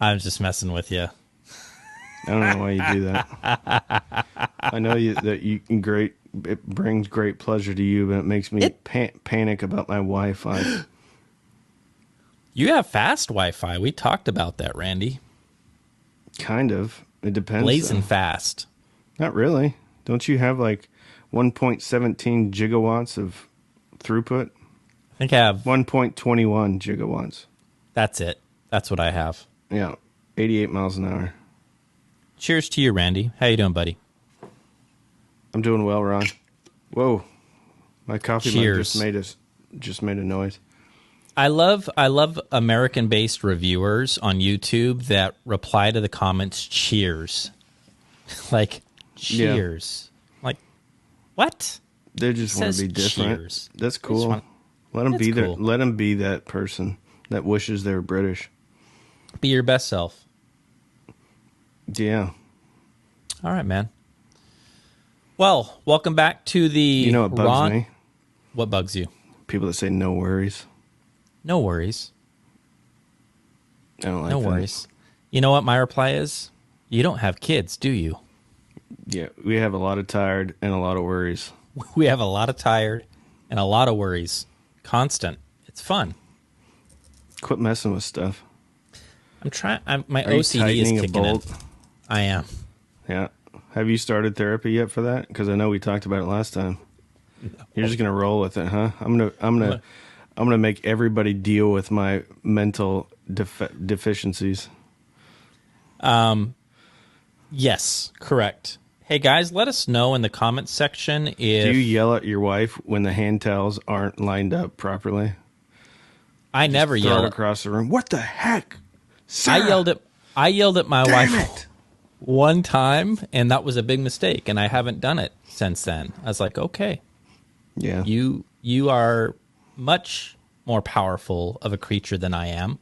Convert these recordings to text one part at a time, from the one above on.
I'm just messing with you. I don't know why you do that. I know that you can it brings great pleasure to you, but it makes me It. panic about my Wi-Fi. You have fast Wi-Fi. We talked about that, Randy. Kind of. It depends, Blazing though. fast. Not really. Don't you have like 1.17 gigawatts of throughput? I think I have. 1.21 gigawatts. That's it. That's what I have. Yeah, 88 miles an hour. Cheers to you, Randy. How you doing, buddy? I'm doing well, Ron. Whoa, my coffee mug Cheers. just made a noise. I love American-based reviewers on YouTube that reply to the comments "cheers," like cheers. Like what? They just want to be different. Cheers. That's cool. Let them be cool. Let them be that person that wishes they were British. Be your best self. Yeah. All right, man. Well, welcome back to the. You know what bugs me? What bugs you? People that say no worries. No worries. I don't like No that. worries. You know what my reply is? You don't have kids, do you? Yeah, we have a lot of tired and a lot of worries. We have a lot of tired and a lot of worries. Constant. It's fun. Quit messing with stuff. I'm trying. My Are you OCD is tightening a kicking in. bolt? I am. Yeah. Have you started therapy yet for that? Because I know we talked about it last time. You're just gonna roll with it, huh? I'm gonna make everybody deal with my mental deficiencies. Yes, correct. Hey guys, let us know in the comments section if Do you yell at your wife when the hand towels aren't lined up properly? I never Throw yell. it across the room. What the heck? Sarah, I yelled at my damn wife it. one time, and that was a big mistake, and I haven't done it since then. I was like, okay, Yeah. you are much more powerful of a creature than I am,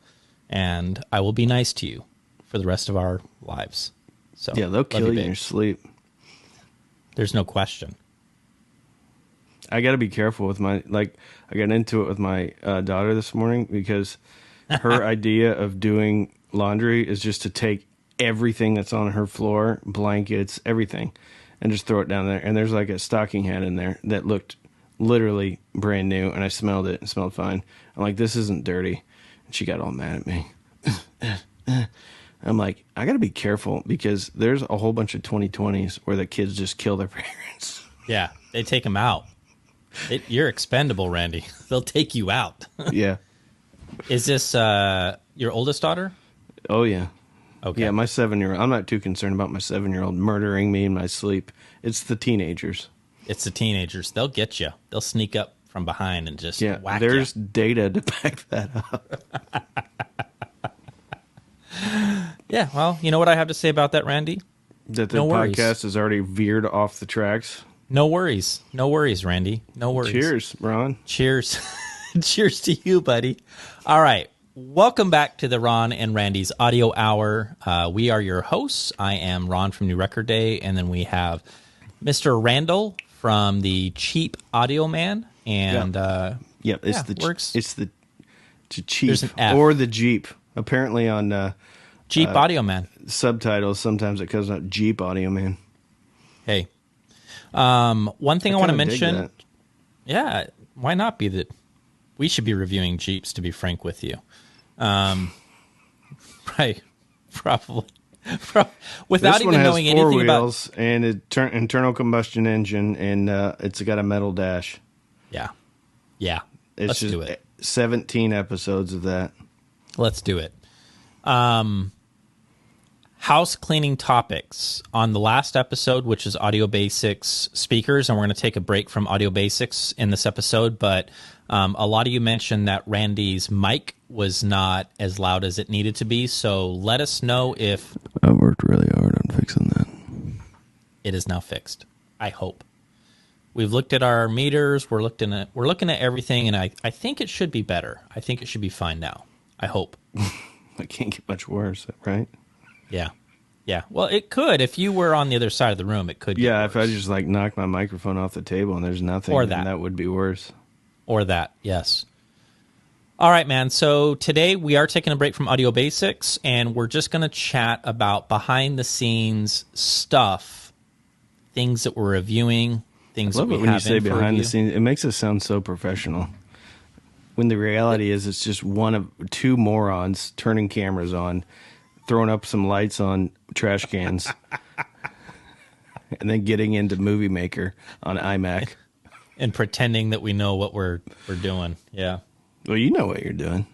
and I will be nice to you for the rest of our lives. So Yeah, they'll love kill you in babe. your sleep. There's no question. I got to be careful with I got into it with my daughter this morning because her idea of doing laundry is just to take everything that's on her floor, blankets, everything, and just throw it down there. And there's like a stocking hat in there that looked literally brand new, and I smelled it. It smelled fine. I'm like, this isn't dirty. And she got all mad at me. I'm like, I got to be careful because there's a whole bunch of 2020s where the kids just kill their parents. Yeah, they take them out. You're expendable, Randy. They'll take you out. Yeah. Is this your oldest daughter? Oh, yeah. Okay. Yeah, my 7-year-old. I'm not too concerned about my 7-year-old murdering me in my sleep. It's the teenagers. It's the teenagers. They'll get you. They'll sneak up from behind and just whack you. There's data to back that up. Yeah, well, you know what I have to say about that, Randy? That the No worries. podcast has already veered off the tracks. No worries. No worries, Randy. No worries. Cheers, Ron. Cheers. Cheers to you, buddy. All right. Welcome back to the Ron and Randy's Audio Hour. We are your hosts. I am Ron from New Record Day, and then we have Mr. Randall from the Cheap Audio Man. And It's the Cheap an F. or the Jeep. Apparently on Cheap Audio Man. subtitles, sometimes it comes out Jeep Audio Man. Hey. One thing I want to kinda dig mention. that. Yeah, why not be that? We should be reviewing Jeeps, to be frank with you. Right, probably. Without This one even has knowing four anything wheels and an internal combustion engine, and it's got a metal dash. about. Yeah. It's Let's just do it. 17 episodes of that. Let's do it. House cleaning topics on the last episode, which is Audio Basics speakers, and we're going to take a break from Audio Basics in this episode, but a lot of you mentioned that Randy's mic was not as loud as it needed to be, so let us know if I worked really hard on fixing that. it is now fixed. I hope. We've looked at our meters, we're looking at everything, and I think it should be better. I think it should be fine now. I hope. It can't get much worse, right? Yeah. Yeah. Well, it could. If you were on the other side of the room, it could get Yeah, if I worse. just knock my microphone off the table and there's nothing, Or then that. that would be worse. Or that, yes. All right, man. So today we are taking a break from Audio Basics, and we're just going to chat about behind the scenes stuff, things that we're reviewing, I things that love we it when you have say in for behind the review. scenes. It makes us sound so professional. When the reality is, it's just one of two morons turning cameras on, throwing up some lights on trash cans, and then getting into Movie Maker on iMac. And pretending that we know what we're doing. Yeah. Well, you know what you're doing.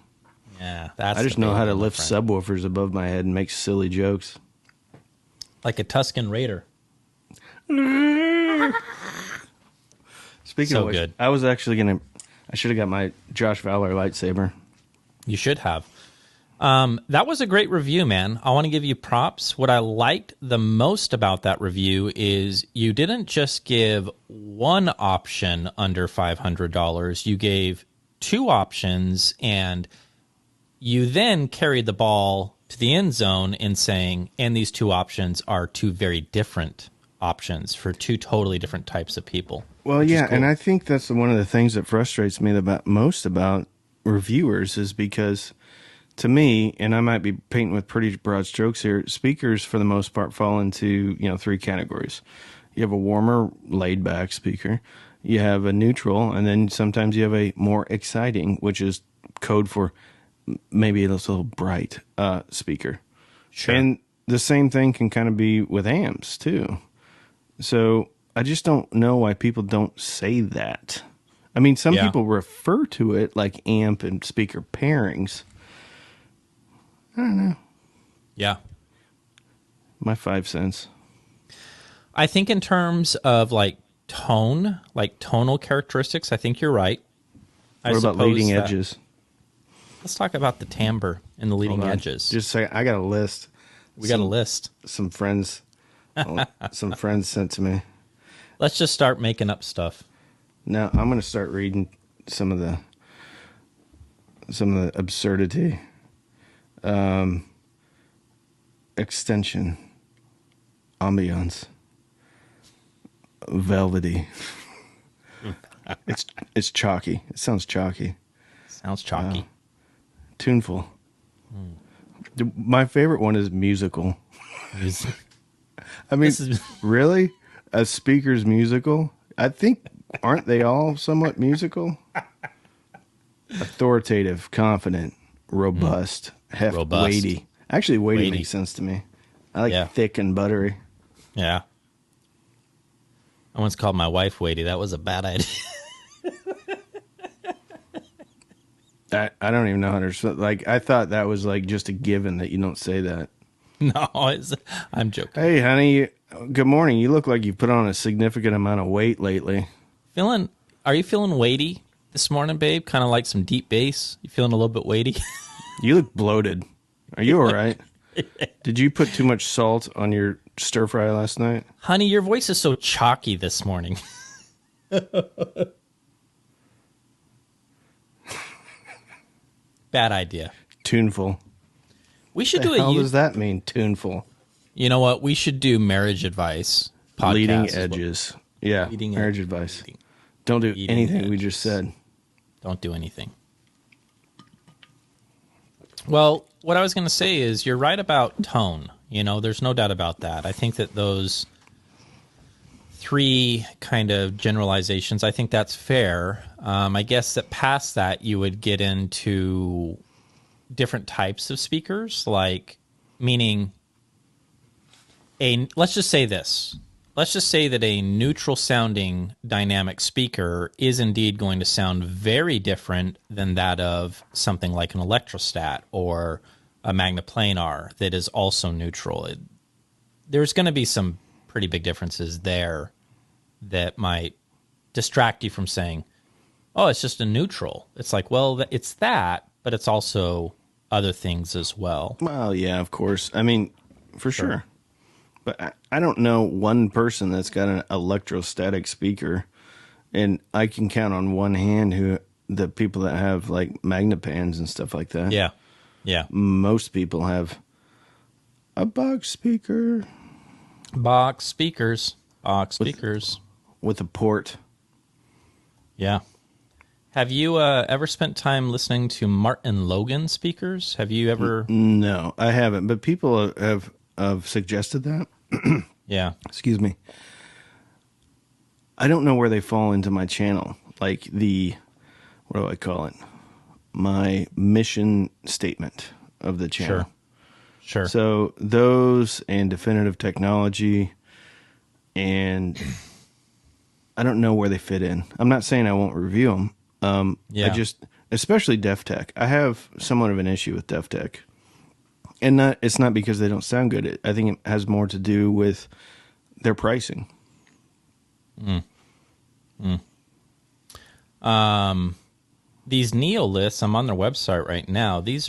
Yeah, that's I just know how to debatable, my lift friend. subwoofers above my head and make silly jokes. Like a Tuscan Raider. Speaking of So which, good. I should have got my Josh Fowler lightsaber. You should have. That was a great review, man. I want to give you props. What I liked the most about that review is you didn't just give one option under $500. You gave two options, and you then carried the ball to the end zone in saying, and these two options are two very different options for two totally different types of people. Well, Which is yeah, and cool. I think that's one of the things that frustrates me most about reviewers is because, to me, and I might be painting with pretty broad strokes here, speakers for the most part fall into three categories. You have a warmer, laid back speaker, you have a neutral, and then sometimes you have a more exciting, which is code for maybe a little bright speaker. Sure. And the same thing can kind of be with amps too. So I just don't know why people don't say that. I mean, some Yeah. people refer to it like amp and speaker pairings. I don't know. Yeah. My 5 cents. I think in terms of like tone, like tonal characteristics, I think you're right. I What about suppose leading that edges? let's talk about the timbre and the Hold leading on. edges. Just say I got a list. We got a list. Some friends, some friends sent to me. Let's just start making up stuff. Now I'm going to start reading some of the absurdity. Extension, ambiance, velvety. It's chalky. It sounds chalky. Sounds chalky. Tuneful. My favorite one is musical. Is- I mean, This is really? A speaker's musical? I think, aren't they all somewhat musical? Authoritative, confident, robust, Robust. weighty. Actually, weighty Weighty. makes sense to me. I like Yeah. thick and buttery. Yeah. I once called my wife weighty. That was a bad idea. I don't even know how to, like, I thought that was like just a given that you don't say that. No, I'm joking. Hey, honey, good morning. You look like you put on a significant amount of weight lately. Are you feeling weighty this morning, babe? Kind of like some deep bass? You feeling a little bit weighty? You look bloated. Are you all right? Did you put too much salt on your stir fry last night? Honey, your voice is so chalky this morning. Bad idea. Tuneful. We should The do hell does that mean, tuneful? You know what? We should do marriage advice podcast. Leading is what- edges. Yeah, Leading marriage ed- advice. leading- Don't do leading anything we edges. just said. Don't do anything. Well, what I was going to say is you're right about tone. There's no doubt about that. I think that those three kind of generalizations, I think that's fair. I guess that past that, you would get into different types of speakers, like meaning let's just say this. Let's just say that a neutral sounding dynamic speaker is indeed going to sound very different than that of something like an electrostat or a magnaplanar that is also neutral. There's going to be some pretty big differences there that might distract you from saying, oh, it's just a neutral. It's like, well, it's that, but it's also other things as well. Well, yeah, of course. I mean, for sure. But I don't know one person that's got an electrostatic speaker, and I can count on one hand the people that have like magnepans and stuff like that. Yeah. Yeah. Most people have a box speaker Box speakers. Box speakers. with a port. Yeah. Have you ever spent time listening to Martin Logan speakers? Have you ever? No, I haven't, but people have suggested that. Yeah, Excuse me. I don't know where they fall into my channel. Like what do I call it? My mission statement of the channel. sure, sure. So those and definitive technology, and I don't know where they fit in. I'm not saying I won't review them. I Yeah. just, especially Def Tech. I have somewhat of an issue with Def Tech, and it's not because they don't sound good. I think it has more to do with their pricing. These Neoliths, I'm on their website right now. These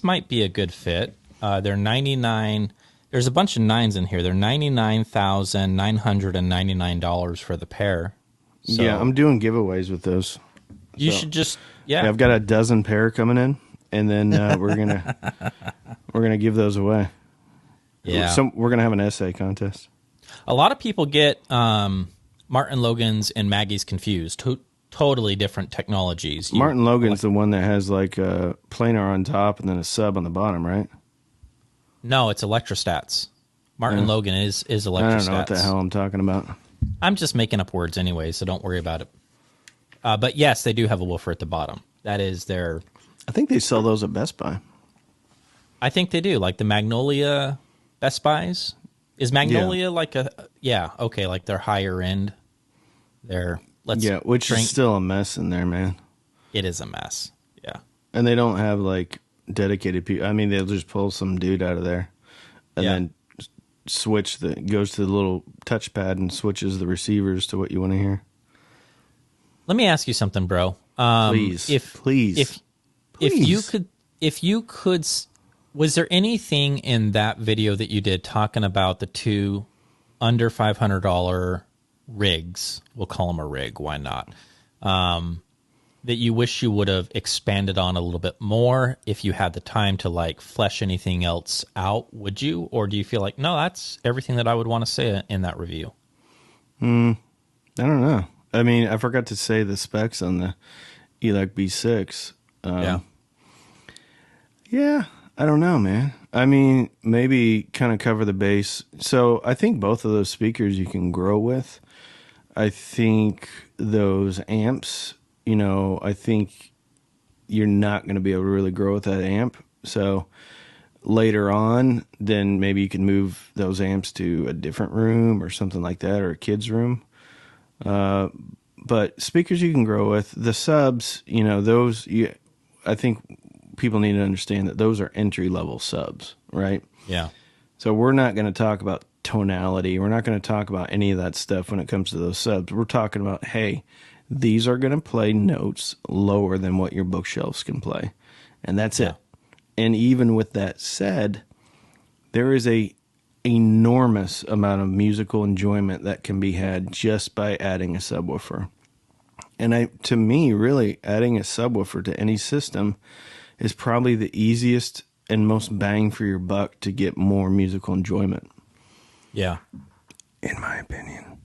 might be a good fit. They're 99. There's a bunch of nines in here. They're $99,999 for the pair. So Yeah, I'm doing giveaways with those. you So, should just yeah, I've got a dozen pair coming in, and then we're gonna give those away. yeah. We're gonna have an essay contest. A lot of people get Martin Logan's and Maggie's confused. Totally different technologies. Martin Logan's the one that has like a planar on top and then a sub on the bottom, right? No, it's electrostats. Martin Logan is electrostats. I don't know what the hell I'm talking about. I'm just making up words anyway, so don't worry about it. But yes, they do have a woofer at the bottom. That is their... I think they sell those at Best Buy. I think they do, like the Magnolia Best Buys. Is Magnolia like a... Yeah, okay, like their higher end. Which is still a mess in there, man. It is a mess, yeah. And they don't have like dedicated people. I mean, they'll just pull some dude out of there and then goes to the little touchpad and switches the receivers to what you want to hear. Let me ask you something, bro. Please. If you could, was there anything in that video that you did talking about the two under $500 rigs? We'll call them a rig. Why not? That you wish you would have expanded on a little bit more if you had the time to like flesh anything else out, would you? Or do you feel like, no, that's everything that I would want to say in that review? I don't know. I mean, I forgot to say the specs on the Elac B6. Yeah, I don't know, man. I mean, maybe kind of cover the base. So I think both of those speakers you can grow with. I think those amps, I think you're not going to be able to really grow with that amp. So later on, then maybe you can move those amps to a different room or something like that, or a kid's room. But speakers you can grow with. The subs, I think people need to understand that those are entry-level subs, right? Yeah. So we're not going to talk about tonality. We're not going to talk about any of that stuff when it comes to those subs. We're talking about, hey, these are going to play notes lower than what your bookshelves can play. And that's it. And even with that said, there is a enormous amount of musical enjoyment that can be had just by adding a subwoofer. And to me, really, adding a subwoofer to any system is probably the easiest and most bang for your buck to get more musical enjoyment. Yeah. In my opinion.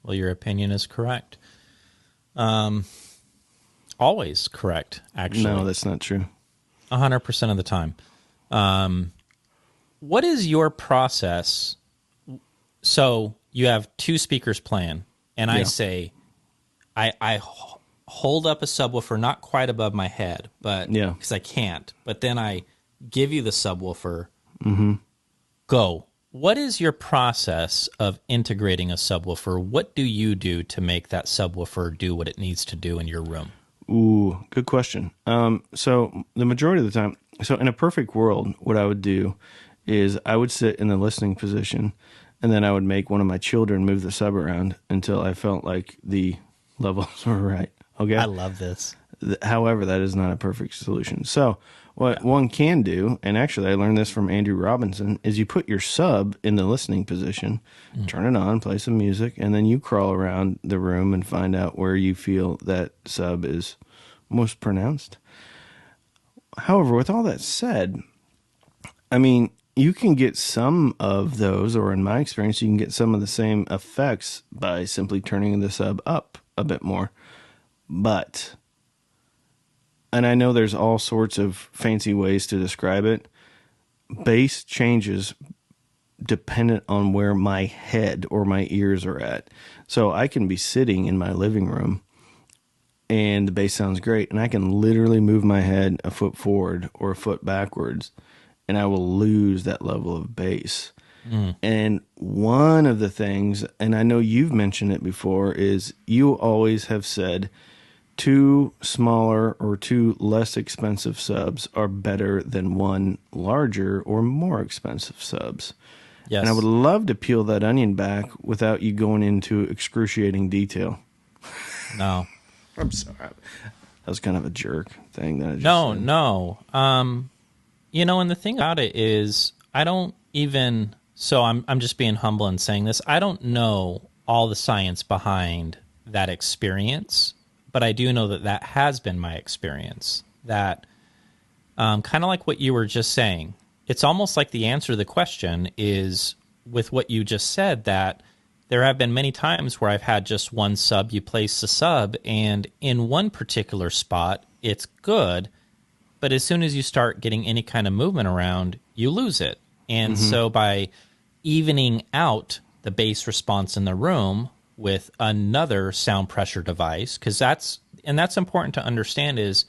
Well, your opinion is correct. Always correct, actually. No, that's not true. 100% of the time. What is your process? So you have two speakers playing, and I say, I hold up a subwoofer not quite above my head, but because I can't. But then I give you the subwoofer. Mm-hmm. Go. What is your process of integrating a subwoofer? What do you do to make that subwoofer do what it needs to do in your room? Ooh, good question. So the majority of the time, so in a perfect world, what I would do is I would sit in the listening position, and then I would make one of my children move the sub around until I felt like the levels were right. Okay. I love this. However, that is not a perfect solution. So what one can do, and actually I learned this from Andrew Robinson, is you put your sub in the listening position, turn it on, play some music, and then you crawl around the room and find out where you feel that sub is most pronounced. However, with all that said, I mean, you can get some of those, or in my experience, you can get some of the same effects by simply turning the sub up a bit more. But, and I know there's all sorts of fancy ways to describe it, bass changes dependent on where my head or my ears are at. So I can be sitting in my living room and the bass sounds great, and I can literally move my head a foot forward or a foot backwards, and I will lose that level of bass. And one of the things, and I know you've mentioned it before, is you always have said 2 smaller or 2 less expensive subs are better than 1 larger or more expensive subs. Yes. And I would love to peel that onion back without you going into excruciating detail. No. I'm sorry. That was kind of a jerk thing that I just No, said. no. And the thing about it is, I don't even. So I'm just being humble and saying this. I don't know all the science behind that experience, but I do know that has been my experience. That kind of like what you were just saying. It's almost like the answer to the question is with what you just said, that there have been many times where I've had just one sub, you place the sub, and in one particular spot, it's good, but as soon as you start getting any kind of movement around, you lose it. And so by evening out the bass response in the room with another sound pressure device, because that's important to understand, is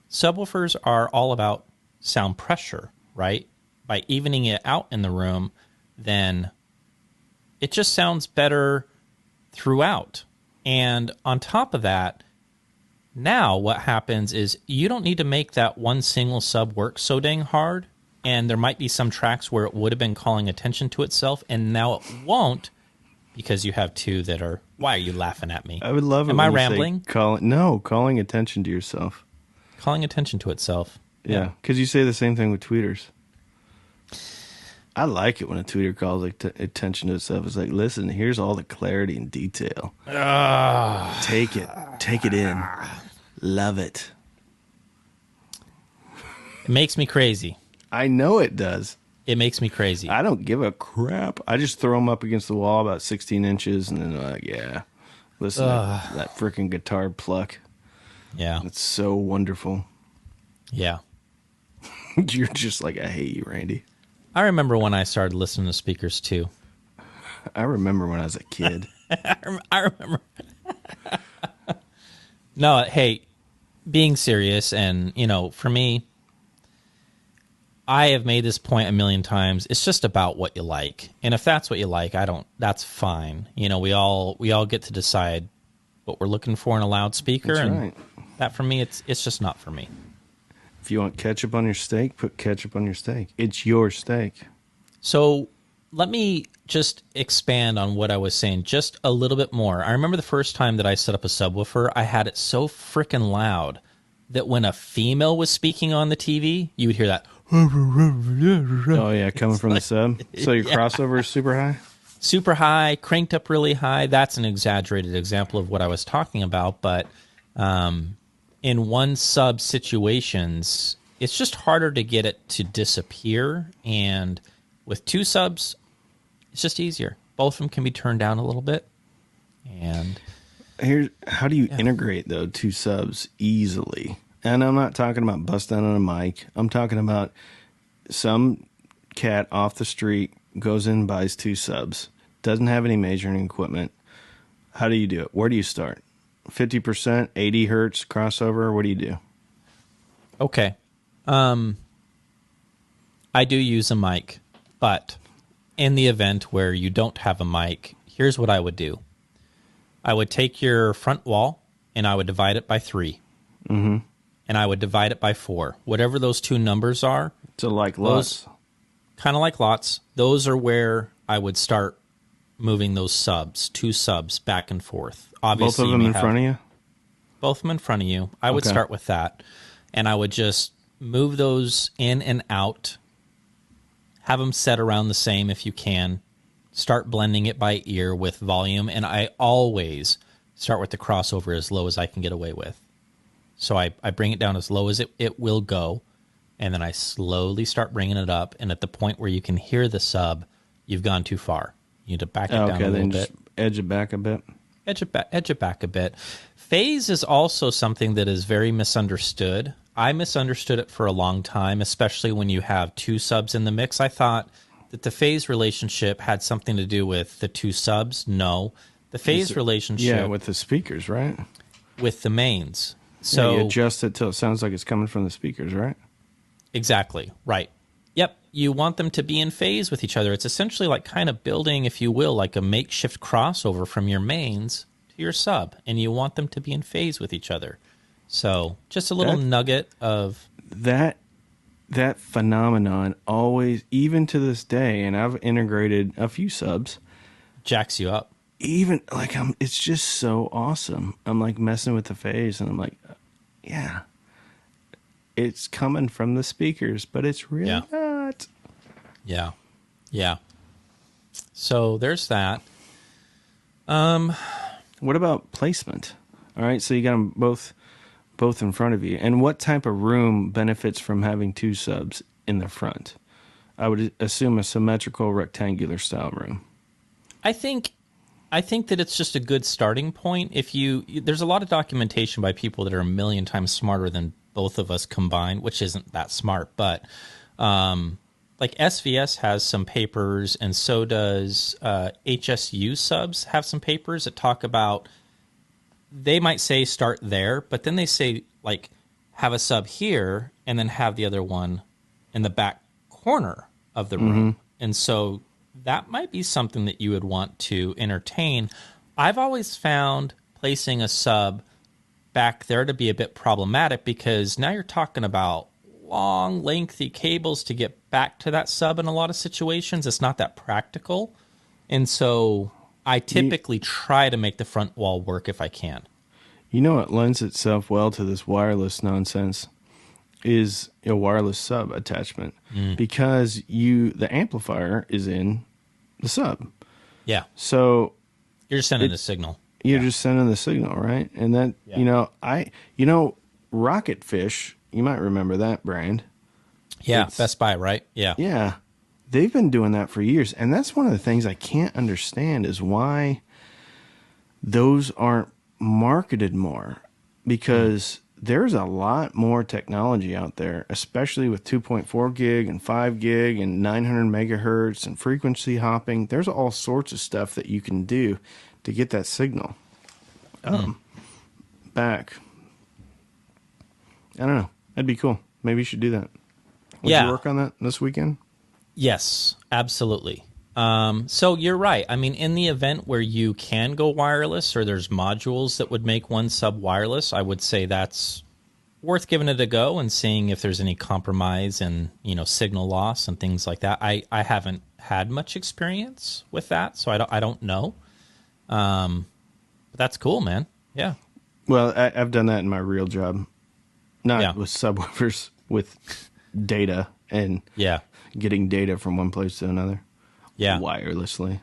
subwoofers are all about sound pressure, right? By evening it out in the room, then it just sounds better throughout. And on top of that, now what happens is you don't need to make that one single sub work so dang hard. And there might be some tracks where it would have been calling attention to itself, and now it won't because you have 2 that are. Why are you laughing at me? I would love it. Am when I you rambling? Say calling attention to yourself. Calling attention to itself. Yeah, because you say the same thing with tweeters. I like it when a tweeter calls attention to itself. It's like, listen, here's all the clarity and detail. Take it in, love it. It makes me crazy. I know it does. It makes me crazy. I don't give a crap. I just throw them up against the wall about 16 inches, and then like, yeah, listen to that freaking guitar pluck. Yeah. It's so wonderful. Yeah. You're just like, I hate you, Randy. I remember when I started listening to speakers too. I remember when I was a kid. I remember. No, hey, being serious, and, for me, I have made this point a million times. It's just about what you like. And if that's what you like, that's fine. We all get to decide what we're looking for in a loudspeaker. That's and right. that for me, it's just not for me. If you want ketchup on your steak, put ketchup on your steak. It's your steak. So let me just expand on what I was saying just a little bit more. I remember the first time that I set up a subwoofer, I had it so freaking loud that when a female was speaking on the TV, you would hear that. Oh, yeah, coming from the sub. So your crossover is super high? Super high, cranked up really high. That's an exaggerated example of what I was talking about. But in one sub situations, it's just harder to get it to disappear. And with 2 subs, it's just easier. Both of them can be turned down a little bit. And how do you integrate, though, 2 subs easily? And I'm not talking about bust down on a mic. I'm talking about some cat off the street goes in and buys 2 subs, doesn't have any measuring equipment. How do you do it? Where do you start? 50%, 80 hertz crossover? What do you do? okay. I do use a mic, but in the event where you don't have a mic, here's what I would do. I would take your front wall and I would divide it by 3. Mm-hmm. And I would divide it by 4. Whatever those 2 numbers are. So like lots. Kind of like lots. Those are where I would start moving those subs, 2 subs back and forth. Obviously, both of them in front of you? Both of them in front of you. I would start with that. And I would just move those in and out. Have them set around the same if you can. Start blending it by ear with volume. And I always start with the crossover as low as I can get away with. So I bring it down as low as it will go, and then I slowly start bringing it up, and at the point where you can hear the sub, you've gone too far. You need to back it down a little bit. Just edge it back a bit. Edge it back a bit. Phase is also something that is very misunderstood. I misunderstood it for a long time, especially when you have two subs in the mix. I thought that the phase relationship had something to do with the two subs. No, the phase Yeah, relationship with the speakers, right? with the mains. Yeah, you So adjust it till it sounds like it's coming from the speakers, right? exactly, right. Yep, you want them to be in phase with each other. It's essentially like kind of building, if you will, like a makeshift crossover from your mains to your sub, and you want them to be in phase with each other. So just a little nugget of that phenomenon always, even to this day, and I've integrated a few subs. jacks you up. Even like it's just so awesome. I'm like messing with the phase, and I'm like, yeah, it's coming from the speakers, but it's really not. Yeah, yeah. So there's that. What about placement? All right, so you got them both in front of you. And what type of room benefits from having two subs in the front? I would assume a symmetrical rectangular style room. I think that it's just a good starting point. If there's a lot of documentation by people that are a million times smarter than both of us combined, which isn't that smart, but like SVS has some papers, and so does HSU subs have some papers that talk about. They might say start there, but then they say like have a sub here and then have the other one in the back corner of the room. And so that might be something that you would want to entertain. I've always found placing a sub back there to be a bit problematic because now you're talking about long, lengthy cables to get back to that sub in a lot of situations. It's not that practical. And so I typically try to make the front wall work if I can. You know what lends itself well to this wireless nonsense is a wireless sub attachment because the amplifier is in the sub. Yeah. So you're just sending the signal. You're just sending the signal, right? And that, Rocket Fish, you might remember that brand. Yeah, Best Buy, right? Yeah. Yeah. They've been doing that for years. And that's one of the things I can't understand is why those aren't marketed more. Because there's a lot more technology out there, especially with 2.4 gig and 5 gig and 900 megahertz and frequency hopping. There's all sorts of stuff that you can do to get that signal back. I don't know. That'd be cool. Maybe you should do that. Would you work on that this weekend? Yes, absolutely. So you're right. I mean, in the event where you can go wireless or there's modules that would make one sub wireless, I would say that's worth giving it a go and seeing if there's any compromise and, signal loss and things like that. I haven't had much experience with that, so I don't know. But that's cool, man. Yeah. Well, I've done that in my real job. Not with subwoofers, with data and getting data from one place to another. Yeah. Wirelessly.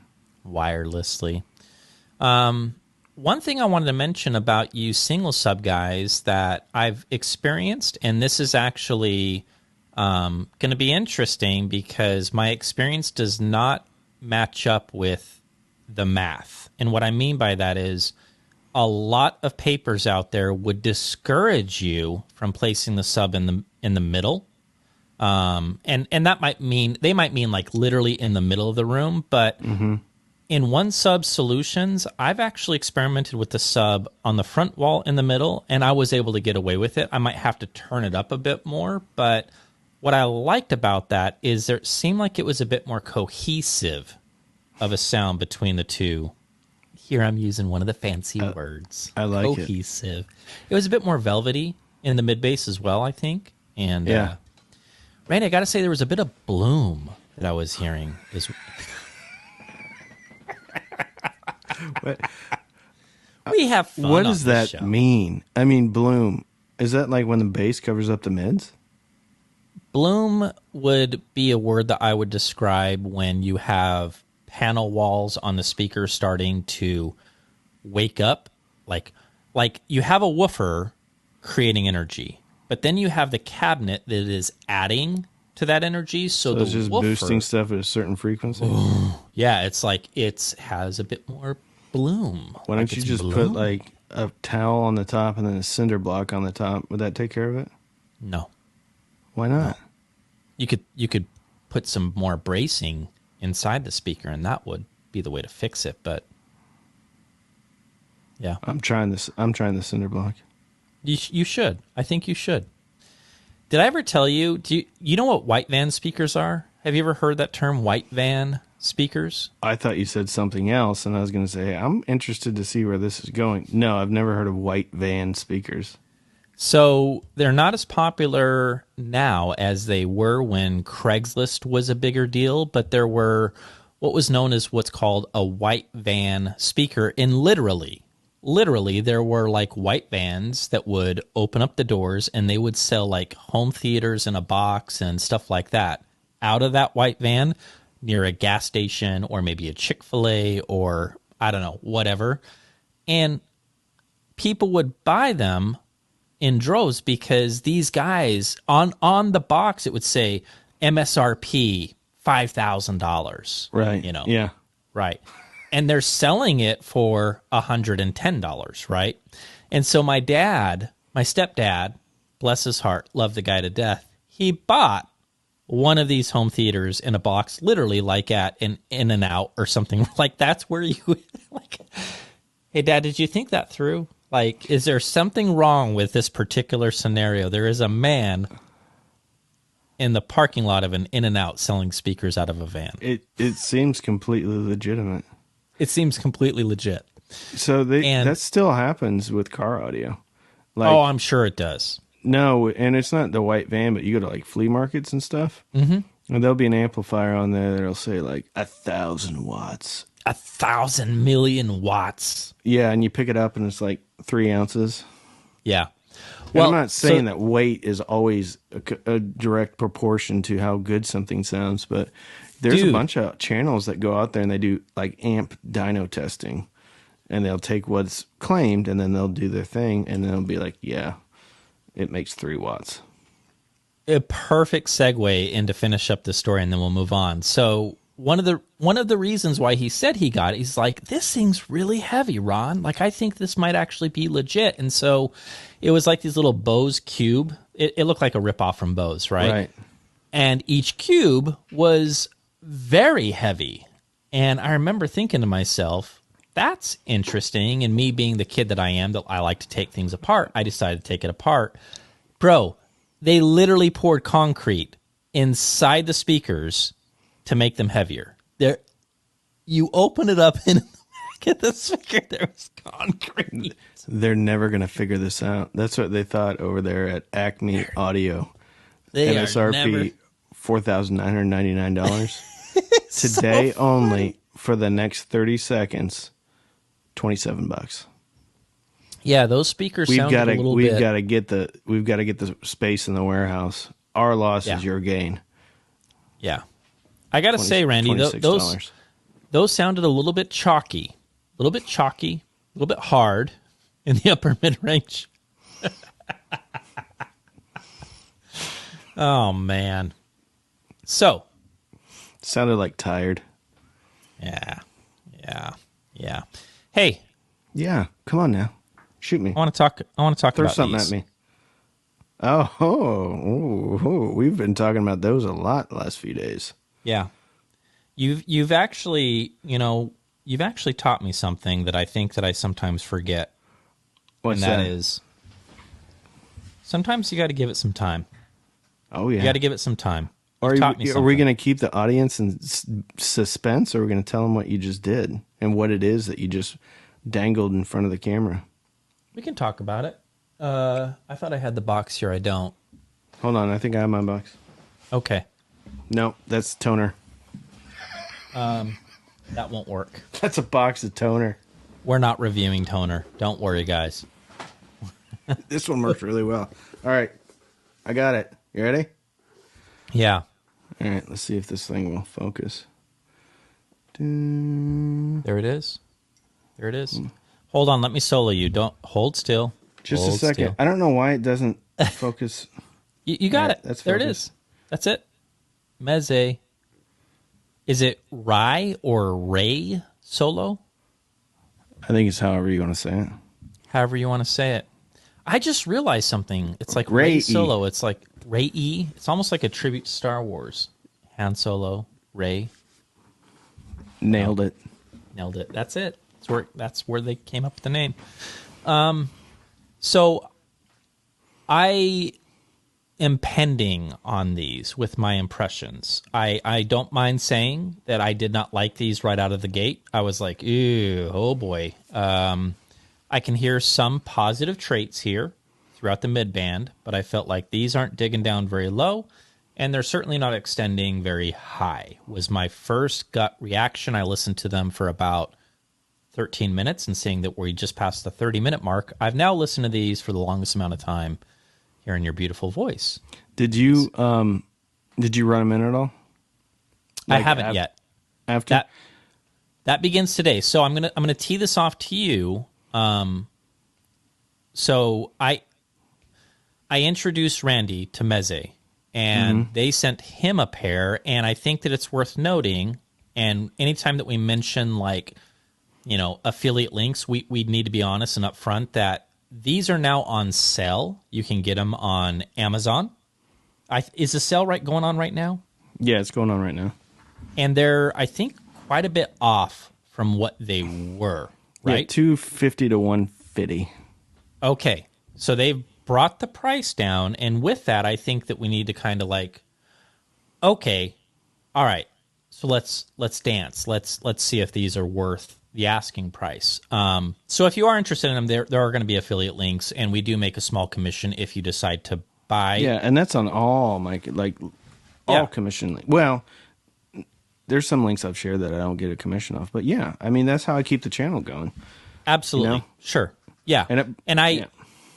One thing I wanted to mention about you single sub guys that I've experienced, and this is actually going to be interesting because my experience does not match up with the math. And what I mean by that is a lot of papers out there would discourage you from placing the sub in the middle. And that might mean like literally in the middle of the room, but in one sub solutions, I've actually experimented with the sub on the front wall in the middle, and I was able to get away with it. I might have to turn it up a bit more, but what I liked about that is there seemed like it was a bit more cohesive of a sound between the two. Here I'm using one of the fancy words. I like cohesive. It was a bit more velvety in the mid bass as well, I think. And Randy, I got to say there was a bit of bloom that I was hearing. We have fun. What does that mean? I mean, bloom. Is that like when the bass covers up the mids? Bloom would be a word that I would describe when you have panel walls on the speaker starting to wake up. Like you have a woofer creating energy, but then you have the cabinet that is adding to that energy. So it's just woofer, boosting stuff at a certain frequency. Yeah, it's like it has a bit more bloom. Why don't you just put like a towel on the top and then a cinder block on the top, would that take care of it? No. Why not? You could put some more bracing inside the speaker, and that would be the way to fix it. But yeah, I'm trying this. I'm trying the cinder block. you should. I think you should. Did I ever tell you? You know what white van speakers are? Have you ever heard that term, white van speakers? I thought you said something else, and I was going to say I'm interested to see where this is going. No, I've never heard of white van speakers. So they're not as popular now as they were when Craigslist was a bigger deal, but there were what was known as what's called a white van speaker. And literally there were like white vans that would open up the doors and they would sell like home theaters in a box and stuff like that out of that white van near a gas station or maybe a Chick-fil-A or I don't know, whatever. And people would buy them in droves because these guys on the box it would say MSRP $5,000. Right. You know. Yeah. Right. And they're selling it for $110, right? And so my stepdad, bless his heart, loved the guy to death. He bought one of these home theaters in a box, literally like at an In-N-Out or something. Like that's where you like, hey, Dad, did you think that through? Like, is there something wrong with this particular scenario? There is a man in the parking lot of an In-N-Out selling speakers out of a van. It seems completely legitimate. It seems completely legit. So that still happens with car audio. Like, oh, I'm sure it does. No, and it's not the white van, but you go to like flea markets and stuff, and there'll be an amplifier on there that'll say like 1,000 watts. 1,000 million watts. Yeah, and you pick it up and it's like 3 ounces. Yeah. Well, I'm not saying that weight is always a direct proportion to how good something sounds, but there's a bunch of channels that go out there and they do like amp dyno testing, and they'll take what's claimed and then they'll do their thing, and then they'll be like, yeah, it makes 3 watts. A perfect segue in to finish up the story, and then we'll move on. So one of the reasons why he said he got it, he's like, this thing's really heavy, Ron. Like, I think this might actually be legit. And so it was like these little Bose cube. It looked like a ripoff from Bose, right? Right. And each cube was very heavy. And I remember thinking to myself, that's interesting. And me being the kid that I am, that I like to take things apart, I decided to take it apart. Bro, they literally poured concrete inside the speakers to make them heavier. There, you open it up and get the speaker, there was concrete. They're never going to figure this out. That's what they thought over there at Acme Audio. They MSRP $4,999. Today so only for the next 30 seconds, $27. Yeah, those speakers sound a little bit. We've got to get the space in the warehouse. Our loss is your gain. Yeah. I got to say, Randy, those sounded a little bit chalky, a little bit hard in the upper mid-range. Oh, man. So. Sounded like tired. Yeah. Hey. Yeah, come on now. Shoot me. I want to talk Throw about something these. at me. Oh, we've been talking about those a lot the last few days. Yeah. You've actually taught me something that I think that I sometimes forget. What's and that? is sometimes you got to give it some time. Oh yeah. You got to give it some time. Are Taught me we something. going to keep the audience in suspense, or are we going to tell them what you just did and what it is that you just dangled in front of the camera? We can talk about it. I thought I had the box here. I don't. Hold on, I think I have my box. Okay. No, that's toner. That won't work. That's a box of toner. We're not reviewing toner. Don't worry, guys. This one works really well. All right, I got it. You ready? Yeah. All right, let's see if this thing will focus. There it is. There it is. Hold on. Let me solo you. Don't hold still. Just hold a second. Still. I don't know why it doesn't focus. You got it. That's there it focused. is. That's it. Meze. Is it Rai or Ray solo? I think it's however you want to say it. however you want to say it. I just realized something. It's like Ray Ray E. Solo. It's like Ray E. It's almost like a tribute to Star Wars. Han Solo, Ray. No, Nailed it. nailed it. That's it. That's where they came up with the name. So I am pending on these with my impressions. I don't mind saying that I did not like these right out of the gate. I was like, ew, oh boy. I can hear some positive traits here throughout the mid-band, but I felt like these aren't digging down very low, and they're certainly not extending very high, was my first gut reaction. I listened to them for about 13 minutes, and seeing that we just passed the 30-minute mark, I've now listened to these for the longest amount of time, hearing your beautiful voice. Did you run them in at all? I haven't yet. After That begins today. So I'm gonna tee this off to you. So I introduced Randy to Meze, and they sent him a pair, and I think that it's worth noting, and anytime that we mention, like, affiliate links, we need to be honest and upfront that these are now on sale. You can get them on Amazon. Is the sale going on right now? Yeah, it's going on right now. And they're, I think, quite a bit off from what they were, right? Yeah, 250 to 150. Okay, so they've brought the price down, and with that, I think that we need to kind of like, okay, all right, so let's dance. Let's see if these are worth the asking price. So if you are interested in them, there are going to be affiliate links, and we do make a small commission if you decide to buy. Yeah, and that's on all all commission. Well, there's some links I've shared that I don't get a commission off, but yeah, I mean that's how I keep the channel going. Absolutely, sure, yeah. And yeah.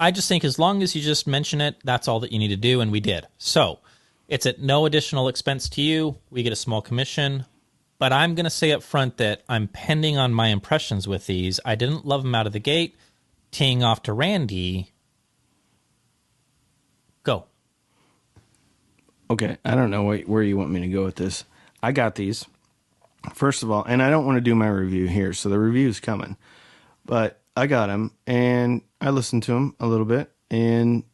I just think as long as you just mention it, that's all that you need to do, and we did. So it's at no additional expense to you. We get a small commission, but I'm going to say up front that I'm pending on my impressions with these. I didn't love them out of the gate. Teeing off to Randy. Go. Okay, I don't know where you want me to go with this. I got these, first of all, and I don't want to do my review here, so the review is coming. But I got them, and I listened to them a little bit, and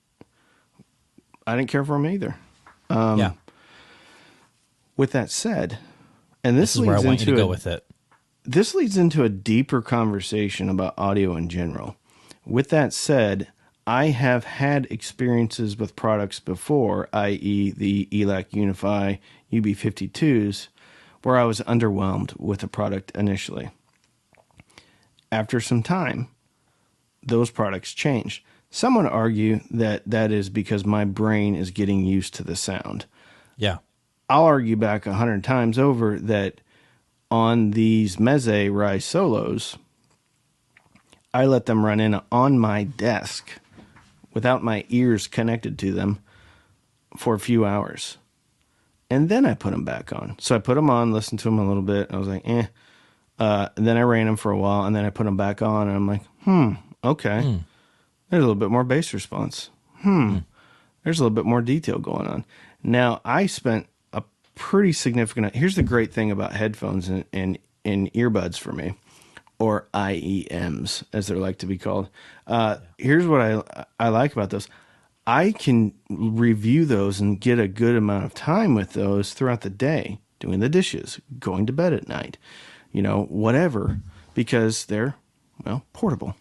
I didn't care for them either. Yeah. With that said, and This is where I want you to go with it. This leads into a deeper conversation about audio in general. With that said, I have had experiences with products before, i.e. the Elac Unify UB52s, where I was underwhelmed with the product initially. After some time, those products changed. Some would argue that that is because my brain is getting used to the sound. Yeah. I'll argue back 100 times over that on these Meze Rai solos, I let them run in on my desk without my ears connected to them for a few hours. And then I put them back on. So I put them on, listened to them a little bit. I was like, eh. And then I ran them for a while, and then I put them back on, and I'm like, okay. There's a little bit more bass response. There's a little bit more detail going on. Now, I spent a pretty significant... Here's the great thing about headphones and earbuds for me, or IEMs, as they're like to be called. Here's what I like about those. I can review those and get a good amount of time with those throughout the day, doing the dishes, going to bed at night, whatever, because they're, portable.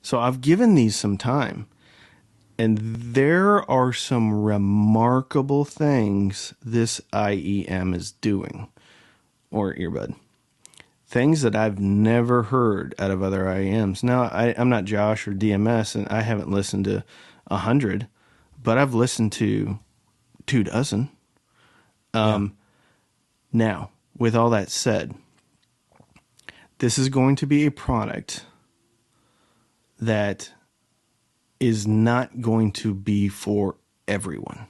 So I've given these some time, and there are some remarkable things this IEM is doing, or earbud. Things that I've never heard out of other IEMs. Now, I'm not Josh or DMS, and I haven't listened to 100, but I've listened to 24. Now, with all that said, this is going to be a product that is not going to be for everyone.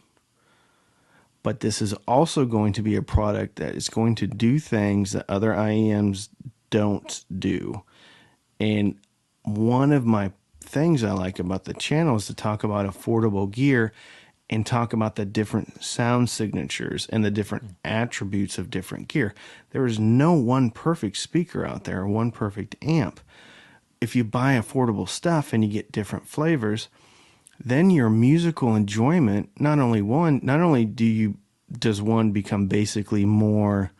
But this is also going to be a product that is going to do things that other IEMs don't do. And one of my things I like about the channel is to talk about affordable gear and talk about the different sound signatures and the different attributes of different gear. There is no one perfect speaker out there, or one perfect amp. if you buy affordable stuff and you get different flavors, then your musical enjoyment, not only does one become basically more,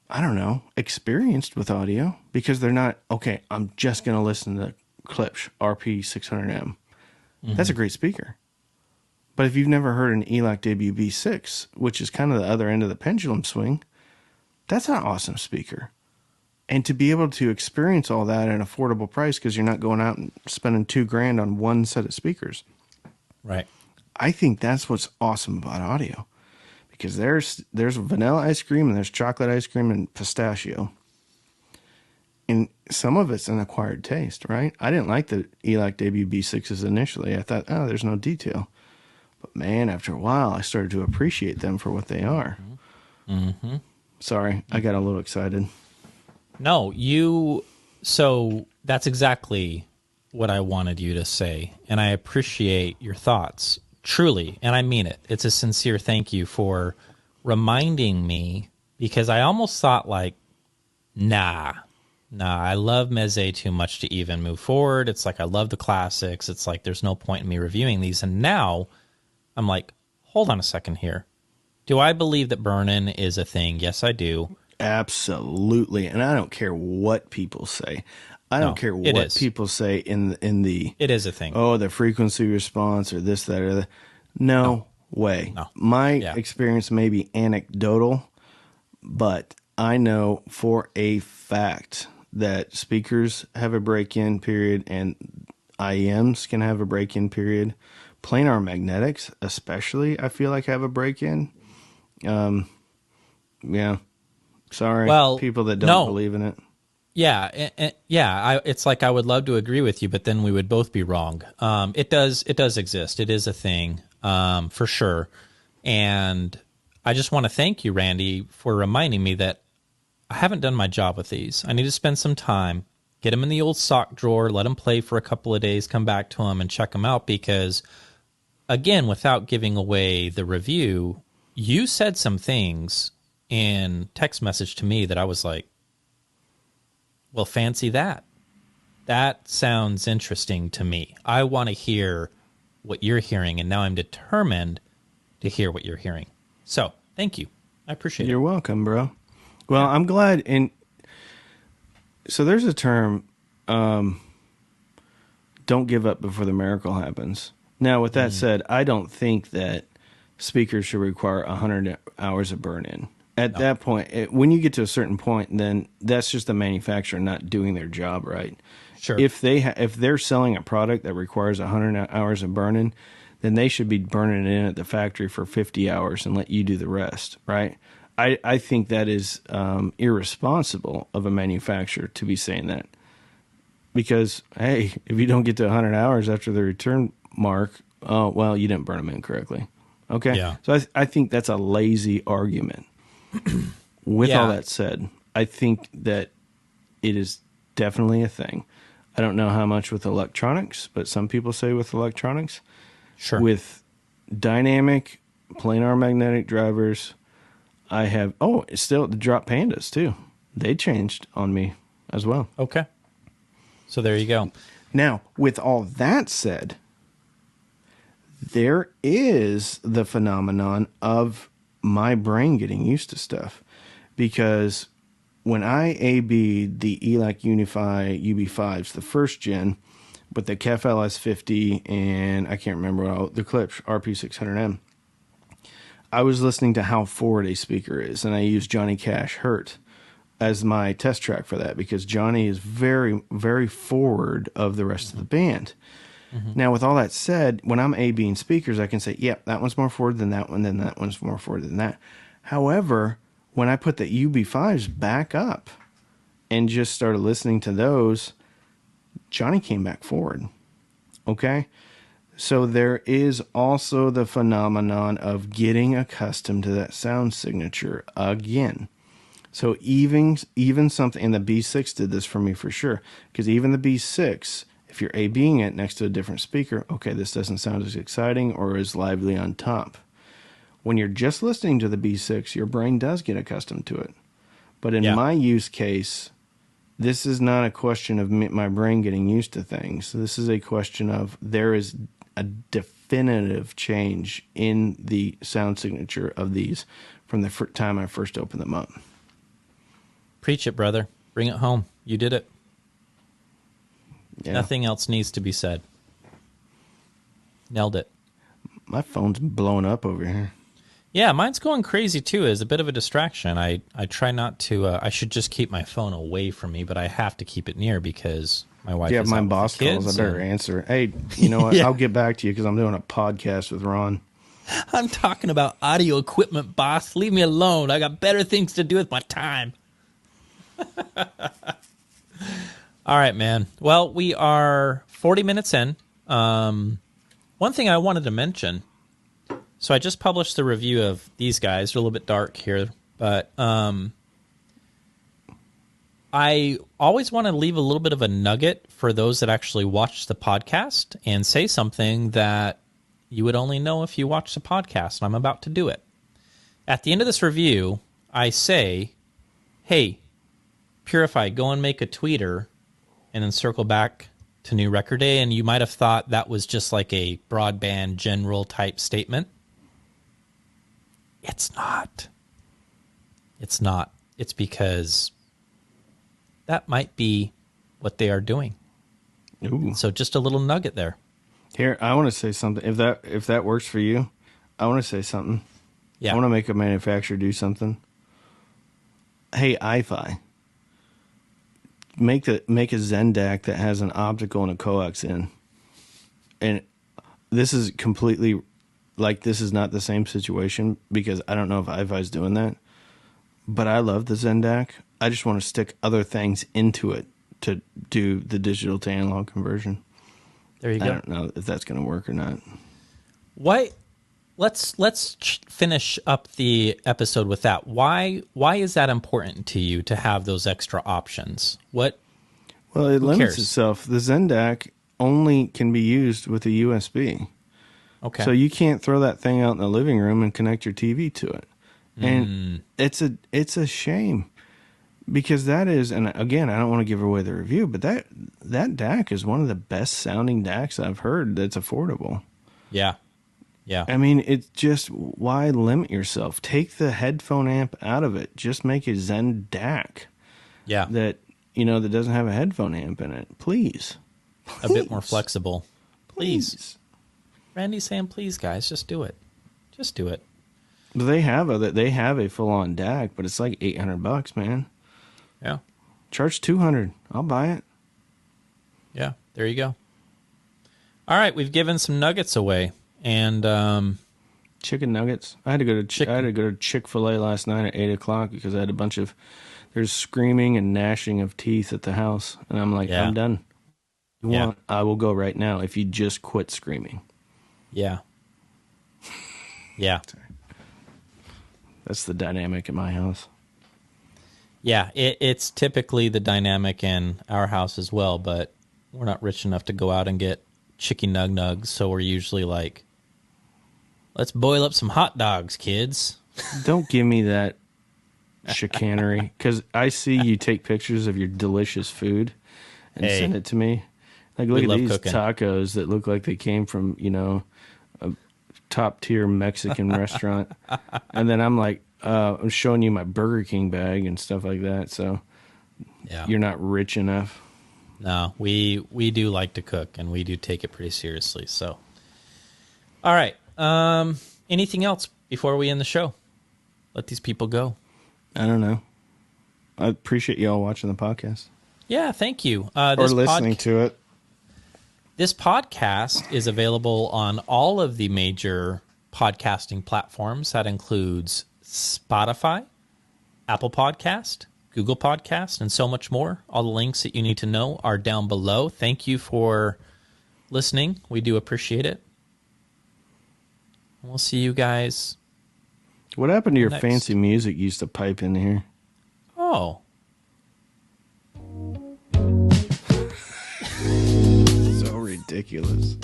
I don't know, experienced with audio, because they're not, okay, I'm just going to listen to Klipsch RP600M. That's a great speaker. But if you've never heard an Elac B6s, which is kind of the other end of the pendulum swing, that's an awesome speaker. And to be able to experience all that at an affordable price, because you're not going out and spending $2,000 on one set of speakers. Right. I think that's what's awesome about audio, because there's vanilla ice cream and there's chocolate ice cream and pistachio. And some of it's an acquired taste, right? I didn't like the Elac B6s initially. I thought, oh, there's no detail. But man, after a while, I started to appreciate them for what they are. Mm-hmm. Sorry, I got a little excited. No, so that's exactly what I wanted you to say. And I appreciate your thoughts, truly. And I mean it. It's a sincere thank you for reminding me, because I almost thought like, nah, I love Meze too much to even move forward. It's like, I love the classics. It's like, there's no point in me reviewing these. And now I'm like, hold on a second here. Do I believe that burn-in is a thing? Yes, I do. Absolutely. And I don't care what people say. I don't care what people say in the it is a thing. Oh, the frequency response or this, that, or that. No way. No. My experience may be anecdotal, but I know for a fact that speakers have a break-in period and IEMs can have a break-in period. Planar magnetics, especially, I feel like have a break-in. Yeah. Sorry, people that don't believe in it. Yeah, it's like I would love to agree with you, but then we would both be wrong. It does exist. It is a thing, for sure. And I just want to thank you, Randy, for reminding me that I haven't done my job with these. I need to spend some time, get them in the old sock drawer, let them play for a couple of days, come back to them and check them out, because, again, without giving away the review, you said some things in text message to me that I was like, well, fancy that. That sounds interesting to me. I want to hear what you're hearing, and now I'm determined to hear what you're hearing. So, thank you. I appreciate it. You're welcome, bro. Well, I'm glad. And so there's a term, don't give up before the miracle happens. Now, with that said, I don't think that speakers should require 100 hours of burn-in. At that point, when you get to a certain point, then that's just the manufacturer not doing their job right. Sure. If they're selling a product that requires 100 hours of burn-in, then they should be burning it in at the factory for 50 hours and let you do the rest, right? I think that is irresponsible of a manufacturer to be saying that. Because, hey, if you don't get to 100 hours after the return mark, oh, well, you didn't burn them in correctly. Okay? Yeah. So I think that's a lazy argument. With all that said, I think that it is definitely a thing. I don't know how much with electronics, but some people say with electronics. Sure. With dynamic planar magnetic drivers, I have, it's still the drop pandas too. They changed on me as well. Okay. So there you go. Now, with all that said, there is the phenomenon of my brain getting used to stuff, because when I AB'd the Elac Unify UB5s, the first gen, with the KEF LS50 and I can't remember the Klipsch RP600M, I was listening to how forward a speaker is, and I used Johnny Cash Hurt as my test track for that, because Johnny is very, very forward of the rest of the band. Now, with all that said, when I'm A-Bing speakers, I can say, yep, that one's more forward than that one, then that one's more forward than that. However, when I put the UB5s back up and just started listening to those, Johnny came back forward. Okay? So there is also the phenomenon of getting accustomed to that sound signature again. So even something, and the B6 did this for me for sure, because even the B6, if you're A-Bing it next to a different speaker, okay, this doesn't sound as exciting or as lively on top. When you're just listening to the B6, your brain does get accustomed to it. But in my use case, this is not a question of my brain getting used to things. This is a question of there is a definitive change in the sound signature of these from the time I first opened them up. Preach it, brother. Bring it home. You did it. Yeah. Nothing else needs to be said. Nailed it. My phone's blowing up over here. Yeah, mine's going crazy too. It's a bit of a distraction. I try not to. I should just keep my phone away from me, but I have to keep it near because my wife. Yeah, is my out with boss the kids calls. I better answer. Hey, you know what? Yeah. I'll get back to you because I'm doing a podcast with Ron. I'm talking about audio equipment, boss. Leave me alone. I got better things to do with my time. All right, man. Well, we are 40 minutes in. One thing I wanted to mention. So I just published the review of these guys. They're a little bit dark here, but I always want to leave a little bit of a nugget for those that actually watch the podcast and say something that you would only know if you watch the podcast, and I'm about to do it. At the end of this review, I say, hey, Purify, go and make a tweeter and then circle back to New Record Day, and you might have thought that was just like a broadband general type statement. It's not. It's not. It's because that might be what they are doing. Ooh. So just a little nugget there. Here, I want to say something. If that works for you, I want to say something. Yeah. I want to make a manufacturer do something. Hey, hifi. Make a Zen DAC that has an optical and a coax in. And this is completely like, this is not the same situation because I don't know if hifi is doing that. But I love the Zen DAC. I just want to stick other things into it to do the digital to analog conversion. There you go. I don't know if that's going to work or not. Why? Let's finish up the episode with that. Why is that important to you to have those extra options? What? Well, it limits cares? itself. The Zen DAC only can be used with a USB. Okay. So you can't throw that thing out in the living room and connect your TV to it. And it's a shame because that is, and again, I don't want to give away the review, but that DAC is one of the best sounding DACs I've heard that's affordable. Yeah. Yeah. I mean, it's just, why limit yourself? Take the headphone amp out of it. Just make a Zen DAC. Yeah. That, that doesn't have a headphone amp in it. Please. A bit more flexible. Please. Randy's saying, please, guys, just do it. Just do it. But they have a full-on DAC, but it's like $800, man. Yeah. Charge $200. I'll buy it. Yeah. There you go. All right, we've given some nuggets away, and chicken nuggets. I had to go to Chick-fil-A last night at 8:00 because I had there's screaming and gnashing of teeth at the house, and I'm like, I'm done. I will go right now if you just quit screaming. Yeah. Yeah. That's the dynamic in my house. Yeah, it's typically the dynamic in our house as well, but we're not rich enough to go out and get chicken nugs, so we're usually like, let's boil up some hot dogs, kids. Don't give me that chicanery, because I see you take pictures of your delicious food and send it to me. Like, look at these cooking tacos that look like they came from, a top-tier Mexican restaurant. And then I'm like, I'm showing you my Burger King bag and stuff like that, so you're not rich enough. No, we do like to cook, and we do take it pretty seriously. So, all right. Anything else before we end the show? Let these people go. I don't know. I appreciate you all watching the podcast. Yeah, thank you. Or listening to it. This podcast is available on all of the major podcasting platforms. That includes Spotify, Apple Podcast, Google Podcast, and so much more. All the links that you need to know are down below. Thank you for listening. We do appreciate it. We'll see you guys. What happened to your fancy music you used to pipe in here? Oh. So ridiculous.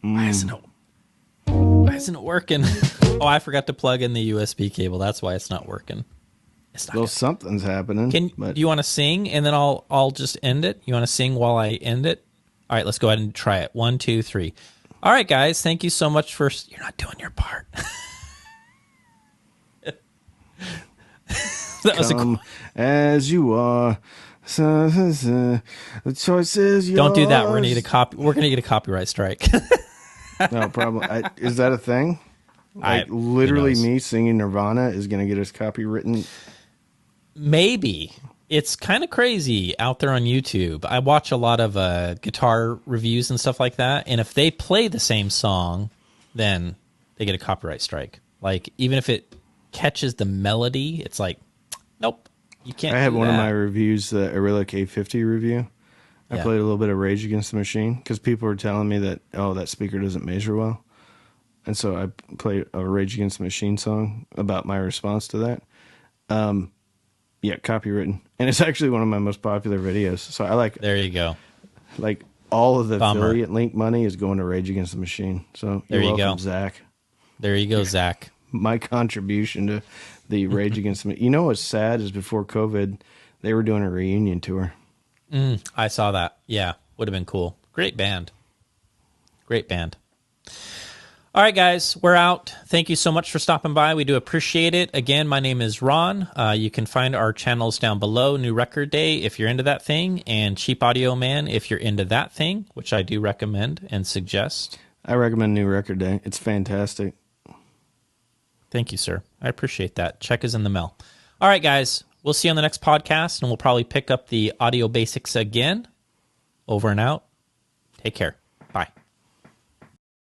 Why isn't it working? Oh, I forgot to plug in the USB cable. That's why it's not working. It's not Well, good. something's happening. Do you want to sing and then I'll just end it? You want to sing while I end it? All right, let's go ahead and try it. 1, 2, 3. All right, guys, thank you so much for. You're not doing your part. That was Come as you are. The choice is yours. Don't do that. We're gonna get a copyright strike. No problem. Is that a thing? Like literally me singing Nirvana is going to get us copywritten? Maybe. It's kind of crazy out there on YouTube. I watch a lot of guitar reviews and stuff like that, and if they play the same song, then they get a copyright strike. Like, even if it catches the melody, it's like, nope, you can't. I had one of my reviews, the Elac A50 review. I Yeah. played a little bit of Rage Against the Machine because people were telling me that, oh, that speaker doesn't measure well. And so I played a Rage Against the Machine song about my response to that. Yeah, copywritten. And it's actually one of my most popular videos. So I like... There you go. Like, all of the Bummer. affiliate link money is going to Rage Against the Machine. So There you're you welcome, go. Zach. There you go, Zach. My contribution to the Rage Against the Machine. You know what's sad is before COVID, they were doing a reunion tour. I saw that. Yeah, would have been cool. Great band. Great band. All right, guys, we're out. Thank you so much for stopping by. We do appreciate it. Again, my name is Ron. You can find our channels down below. New Record Day, if you're into that thing, and Cheap Audio Man, if you're into that thing, which I do recommend and suggest. I recommend New Record Day. It's fantastic. Thank you, sir. I appreciate that. Check is in the mail. All right, guys, we'll see you on the next podcast, and we'll probably pick up the audio basics again. Over and out. Take care. Bye.